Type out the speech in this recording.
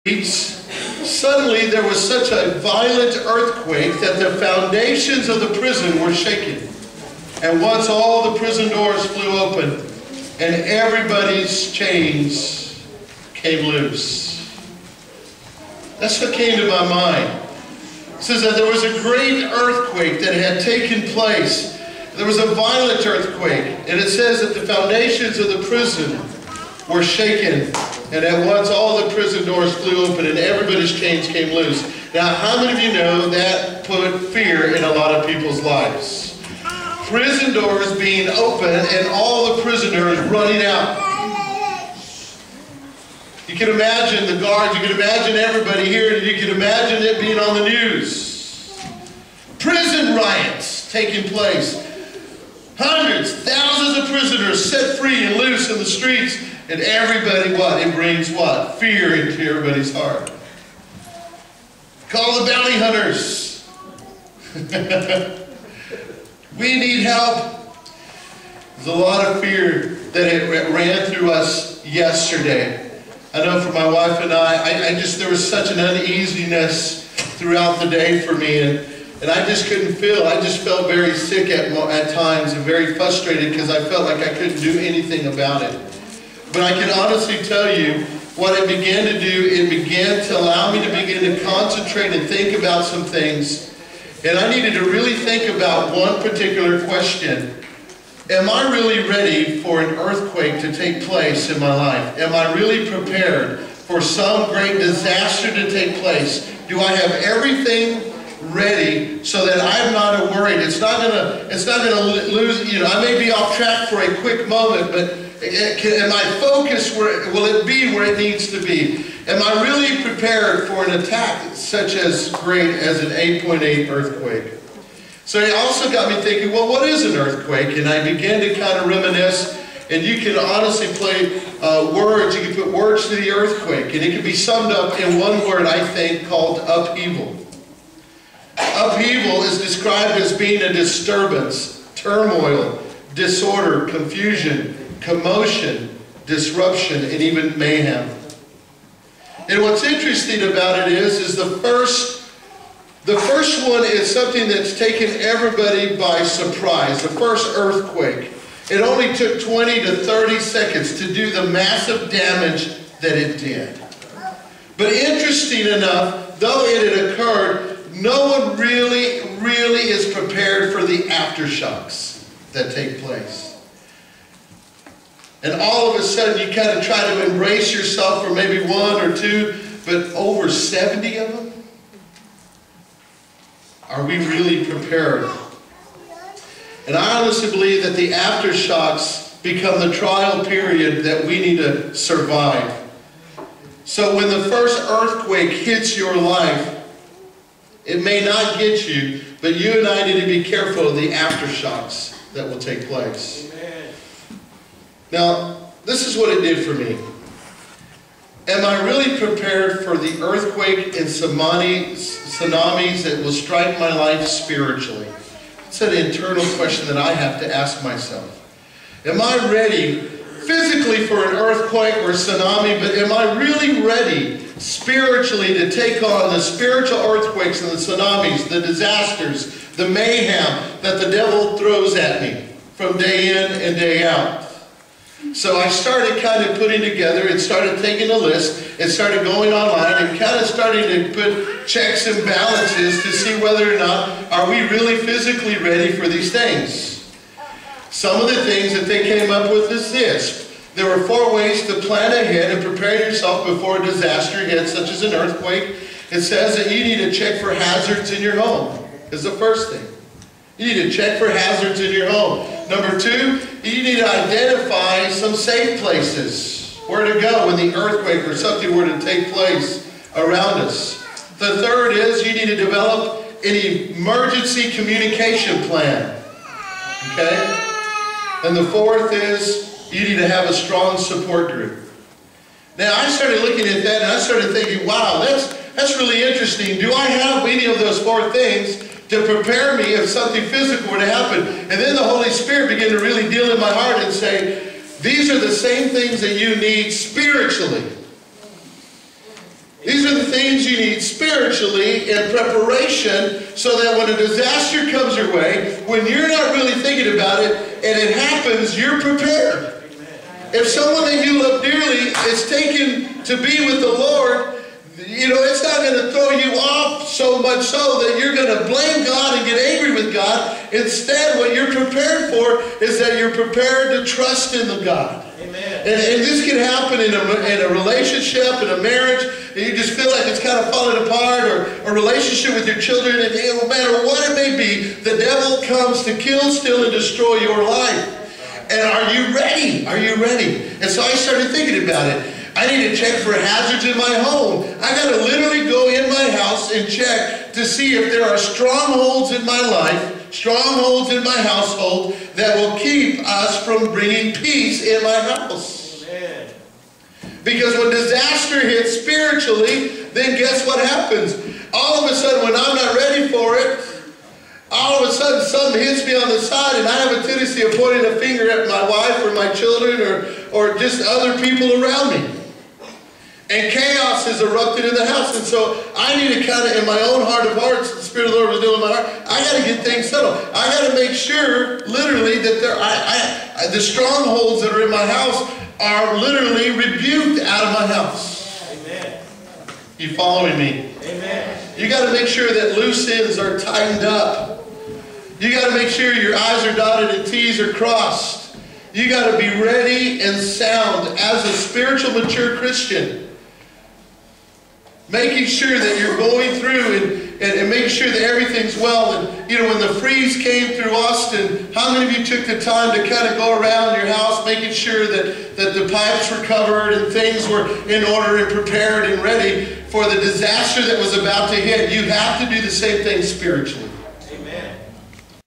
Suddenly there was such a violent earthquake that the foundations of the prison were shaken. And once all the prison doors flew open and everybody's chains came loose. That's what came to my mind. It says that there was a great earthquake that had taken place. There was a violent earthquake, and it says that the foundations of the prison were shaken, and at once all the prison doors flew open and everybody's chains came loose. Now, how many of you know that put fear in a lot of people's lives? Prison doors being open and all the prisoners running out. You can imagine the guards, you can imagine everybody here, and you can imagine it being on the news. Prison riots taking place. Hundreds, thousands of prisoners set free and loose in the streets. And everybody, what? It brings what? Fear into everybody's heart. Call the bounty hunters. We need help. There's a lot of fear that it ran through us yesterday. I know for my wife and I there was such an uneasiness throughout the day for me, and I just couldn't feel. I just felt very sick at times and very frustrated because I felt like I couldn't do anything about it. But I can honestly tell you what it began to do. It began to allow me to begin to concentrate and think about some things. And I needed to really think about one particular question. Am I really ready for an earthquake to take place in my life? Am I really prepared for some great disaster to take place? Do I have everything ready so that I'm not worried? It's not gonna lose. You know, I may be off track for a quick moment, but am I focused? Will it be where it needs to be? Am I really prepared for an attack such as great as an 8.8 earthquake? So it also got me thinking, well, what is an earthquake? And I began to kind of reminisce, and you can honestly play words. You can put words to the earthquake, and it can be summed up in one word, I think, called upheaval. Upheaval is described as being a disturbance, turmoil, disorder, confusion, commotion, disruption, and even mayhem. And what's interesting about it is the first one is something that's taken everybody by surprise. The first earthquake. It only took 20 to 30 seconds to do the massive damage that it did. But interesting enough, though it had occurred, no one really is prepared for the aftershocks that take place. And all of a sudden you kind of try to embrace yourself for maybe one or two, but over 70 of them? Are we really prepared? And I honestly believe that the aftershocks become the trial period that we need to survive. So when the first earthquake hits your life, it may not get you, but you and I need to be careful of the aftershocks that will take place. Amen. Now, this is what it did for me. Am I really prepared for the earthquake and tsunamis that will strike my life spiritually? It's an internal question that I have to ask myself. Am I ready physically for an earthquake or tsunami, but am I really ready spiritually to take on the spiritual earthquakes and the tsunamis, the disasters, the mayhem that the devil throws at me from day in and day out? So I started kind of putting together and started taking a list and started going online and kind of starting to put checks and balances to see whether or not are we really physically ready for these things. Some of the things that they came up with is this. There were 4 ways to plan ahead and prepare yourself before a disaster hits, such as an earthquake. It says that you need to check for hazards in your home, is the first thing. You need to check for hazards in your home. Number 2, you need to identify some safe places, where to go when the earthquake or something were to take place around us. The third is you need to develop an emergency communication plan. Okay? And the fourth is you need to have a strong support group. Now, I started looking at that and I started thinking, wow, that's really interesting. Do I have any of those 4 things to prepare me if something physical were to happen? And then the Holy Spirit began to really deal in my heart and say, these are the same things that you need spiritually. These things you need spiritually in preparation so that when a disaster comes your way, when you're not really thinking about it and it happens, you're prepared. If someone that you love dearly is taken to be with the Lord, you know, it's not going to throw you off so much so that you're going to blame God and get angry with God. Instead, what you're prepared for is that you're prepared to trust in the God. Amen. And this can happen in a relationship, in a marriage, and you just feel like it's kind of falling apart, or a relationship with your children, and no matter what it may be, the devil comes to kill, steal, and destroy your life. And are you ready? Are you ready? And so I started thinking about it. I need to check for hazards in my home. I got to literally go in my house and check to see if there are strongholds in my life, strongholds in my household that will keep us from bringing peace in my house. Amen. Because when disaster hits spiritually, then guess what happens? All of a sudden, when I'm not ready for it, all of a sudden something hits me on the side, and I have a tendency of pointing a finger at my wife or my children or just other people around me. And chaos has erupted in the house. And so I need to kind of, in my own heart of hearts, the Spirit of the Lord was doing in my heart, I got to get things settled. I got to make sure, literally, that the strongholds that are in my house are literally rebuked out of my house. Amen. You following me? Amen. You got to make sure that loose ends are tightened up. You got to make sure your I's are dotted and T's are crossed. You got to be ready and sound as a spiritual mature Christian. Making sure that you're going through and making sure that everything's well. And you know, when the freeze came through Austin, how many of you took the time to kind of go around your house making sure that the pipes were covered and things were in order and prepared and ready for the disaster that was about to hit? You have to do the same thing spiritually.